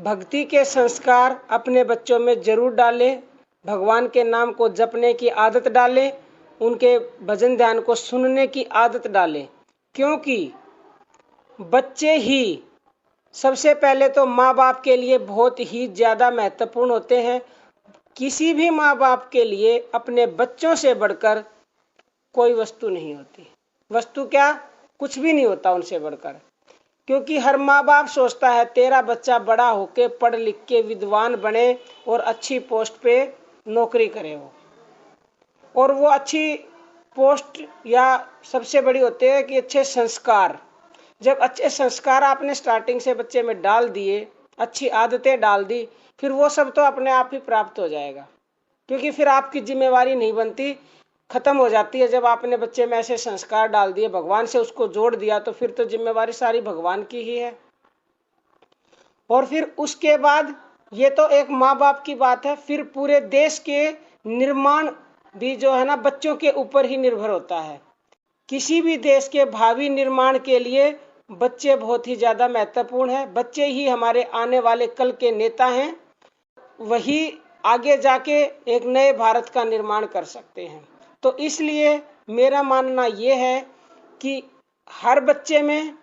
भक्ति के संस्कार अपने बच्चों में जरूर डालें। भगवान के नाम को जपने की आदत डालें, उनके भजन ध्यान को सुनने की आदत डालें, क्योंकि बच्चे ही सबसे पहले तो माँ बाप के लिए बहुत ही ज़्यादा महत्वपूर्ण होते हैं। किसी भी माँ बाप के लिए अपने बच्चों से बढ़कर कोई वस्तु नहीं होती। वस्तु क्या, कुछ भी नहीं होता उनसे बढ़कर, क्योंकि हर माँ बाप सोचता है तेरा बच्चा बड़ा होके पढ़ लिख के विद्वान बने और अच्छी पोस्ट पे नौकरी करे हो। और वो अच्छी पोस्ट या सबसे बड़ी होती है कि अच्छे संस्कार। जब अच्छे संस्कार आपने स्टार्टिंग से बच्चे में डाल दिए, अच्छी आदतें डाल दी, फिर वो सब तो अपने आप ही प्राप्त हो जाएगा, क्योंकि फिर आपकी जिम्मेवारी नहीं बनती, खत्म हो जाती है। जब आपने बच्चे में ऐसे संस्कार डाल दिए, भगवान से उसको जोड़ दिया, तो फिर तो जिम्मेवारी सारी भगवान की ही है। और फिर उसके बाद ये तो एक माँ बाप की बात है, फिर पूरे देश के निर्माण भी जो है ना बच्चों के ऊपर ही निर्भर होता है। किसी भी देश के भावी निर्माण के लिए बच्चे बहुत ही ज़्यादा महत्वपूर्ण है। बच्चे ही हमारे आने वाले कल के नेता हैं, वही आगे जाके एक नए भारत का निर्माण कर सकते हैं। तो इसलिए मेरा मानना ये है कि हर बच्चे में,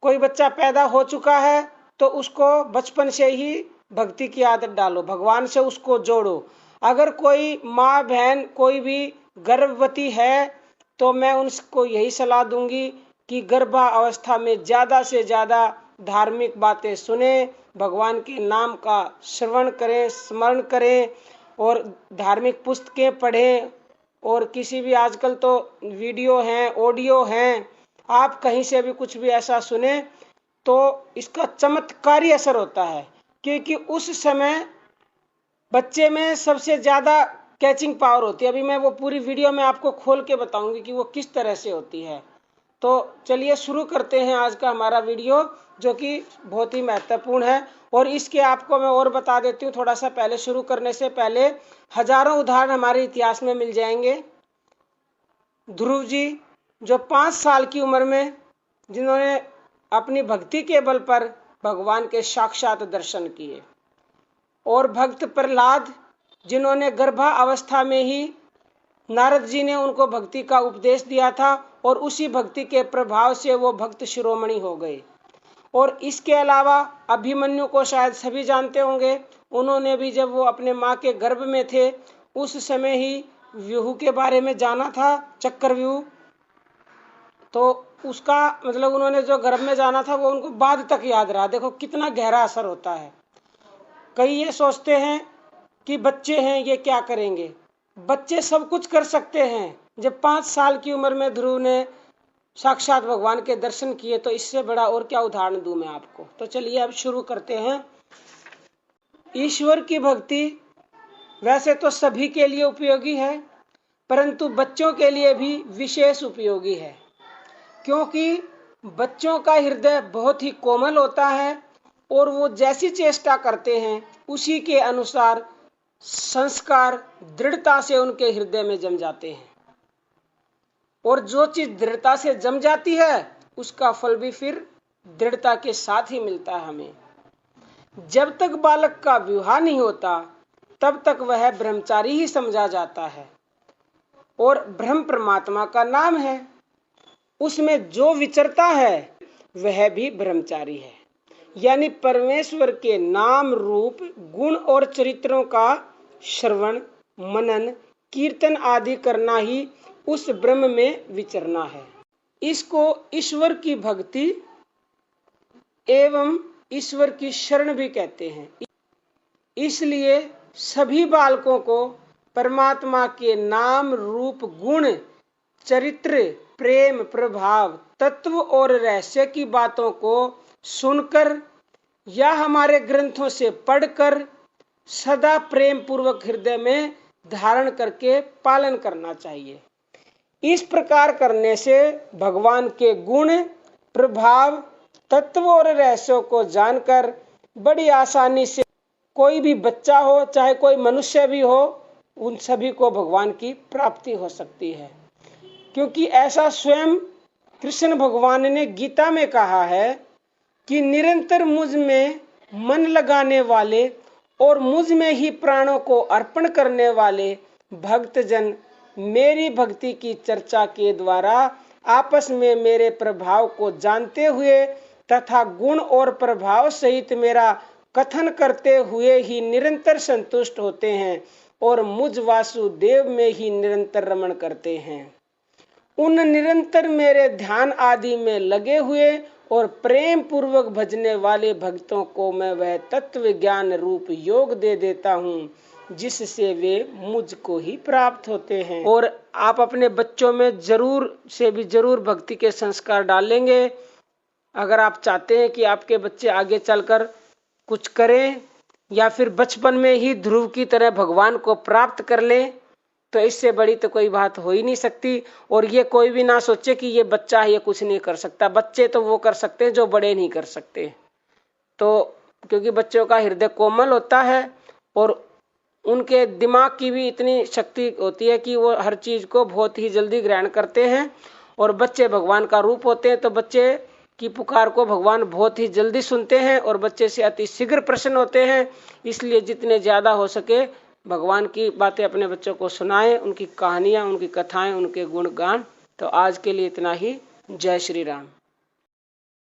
कोई बच्चा पैदा हो चुका है तो उसको बचपन से ही भक्ति की आदत डालो, भगवान से उसको जोड़ो। अगर कोई माँ बहन कोई भी गर्भवती है तो मैं उनको यही सलाह दूंगी कि गर्भावस्था में ज़्यादा से ज़्यादा धार्मिक बातें सुने, भगवान के नाम का श्रवण करें, स्मरण करें और धार्मिक पुस्तकें पढ़ें। और किसी भी आजकल तो वीडियो हैं, ऑडियो हैं, आप कहीं से भी कुछ भी ऐसा सुने तो इसका चमत्कारी असर होता है, क्योंकि उस समय बच्चे में सबसे ज़्यादा कैचिंग पावर होती है। अभी मैं वो पूरी वीडियो में आपको खोल के बताऊंगी कि वो किस तरह से होती है। तो चलिए शुरू करते हैं आज का हमारा वीडियो, जो कि बहुत ही महत्वपूर्ण है। और इसके आपको मैं और बता देती हूँ थोड़ा सा पहले, शुरू करने से पहले हजारों उदाहरण हमारे इतिहास में मिल जाएंगे। ध्रुव जी जो 5 साल की उम्र में, जिन्होंने अपनी भक्ति के बल पर भगवान के साक्षात दर्शन किए, और भक्त प्रहलाद जिन्होंने गर्भावस्था में ही नारद जी ने उनको भक्ति का उपदेश दिया था और उसी भक्ति के प्रभाव से वो भक्त शिरोमणि हो गए। और इसके अलावा अभिमन्यु को शायद सभी जानते होंगे, उन्होंने भी जब वो अपने माँ के गर्भ में थे उस समय ही व्यूह के बारे में जाना था, चक्रव्यूह। तो उसका मतलब उन्होंने जो गर्भ में जाना था वो उनको बाद तक याद रहा। देखो कितना गहरा असर होता है। कई ये सोचते हैं कि बच्चे हैं ये क्या करेंगे, बच्चे सब कुछ कर सकते हैं। जब 5 साल की उम्र में ध्रुव ने साक्षात भगवान के दर्शन किए, तो इससे बड़ा और क्या उदाहरण दूं मैं आपको। तो चलिए अब शुरू करते हैं। ईश्वर की भक्ति वैसे तो सभी के लिए उपयोगी है, परंतु बच्चों के लिए भी विशेष उपयोगी है, क्योंकि बच्चों का हृदय बहुत ही कोमल होता है और वो जैसी चेष्टा करते हैं उसी के अनुसार संस्कार दृढ़ता से उनके हृदय में जम जाते हैं। और जो चीज दृढ़ता से जम जाती है उसका फल भी फिर दृढ़ता के साथ ही मिलता है हमें। जब तक बालक का विवाह नहीं होता तब तक वह ब्रह्मचारी ही समझा जाता है, और ब्रह्म परमात्मा का नाम है, उसमें जो विचरता है वह भी ब्रह्मचारी है। यानी परमेश्वर के नाम रूप गुण और चरित्रों का श्रवण मनन कीर्तन आदि करना ही उस ब्रह्म में विचरना है। इसको ईश्वर की भक्ति एवं ईश्वर की शरण भी कहते हैं। इसलिए सभी बालकों को परमात्मा के नाम रूप गुण चरित्र प्रेम प्रभाव तत्व और रहस्य की बातों को सुनकर या हमारे ग्रंथों से पढ़कर सदा प्रेम पूर्वक हृदय में धारण करके पालन करना चाहिए। इस प्रकार करने से भगवान के गुण प्रभाव तत्व और रहस्यों को जानकर बड़ी आसानी से कोई भी बच्चा हो चाहे कोई मनुष्य भी हो, उन सभी को भगवान की प्राप्ति हो सकती है। क्योंकि ऐसा स्वयं कृष्ण भगवान ने गीता में कहा है कि निरंतर मुझ में मन लगाने वाले और मुझ में ही प्राणों को अर्पण करने वाले भक्तजन मेरी भक्ति की चर्चा के द्वारा आपस में मेरे प्रभाव को जानते हुए तथा गुण और प्रभाव सहित मेरा कथन करते हुए ही निरंतर संतुष्ट होते हैं और मुझ वासुदेव में ही निरंतर रमण करते हैं। उन निरंतर मेरे ध्यान आदि में लगे हुए और प्रेम पूर्वक भजने वाले भक्तों को मैं वह तत्व ज्ञान रूप योग दे देता हूँ जिससे वे मुझको ही प्राप्त होते हैं। और आप अपने बच्चों में जरूर से भी जरूर भक्ति के संस्कार डालेंगे। अगर आप चाहते हैं कि आपके बच्चे आगे चलकर कुछ करें या फिर बचपन में ही ध्रुव की तरह भगवान को प्राप्त कर ले, तो इससे बड़ी तो कोई बात हो ही नहीं सकती। और ये कोई भी ना सोचे कि ये बच्चा है, ये कुछ नहीं कर सकता। बच्चे तो वो कर सकते हैं जो बड़े नहीं कर सकते। तो क्योंकि बच्चों का हृदय कोमल होता है और उनके दिमाग की भी इतनी शक्ति होती है कि वो हर चीज को बहुत ही जल्दी ग्रहण करते हैं। और बच्चे भगवान का रूप होते हैं, तो बच्चे की पुकार को भगवान बहुत ही जल्दी सुनते हैं और बच्चे से अति शीघ्र प्रसन्न होते हैं। इसलिए जितने ज्यादा हो सके भगवान की बातें अपने बच्चों को सुनाएं, उनकी कहानियां, उनकी कथाएं, उनके गुणगान। तो आज के लिए इतना ही। जय श्री राम।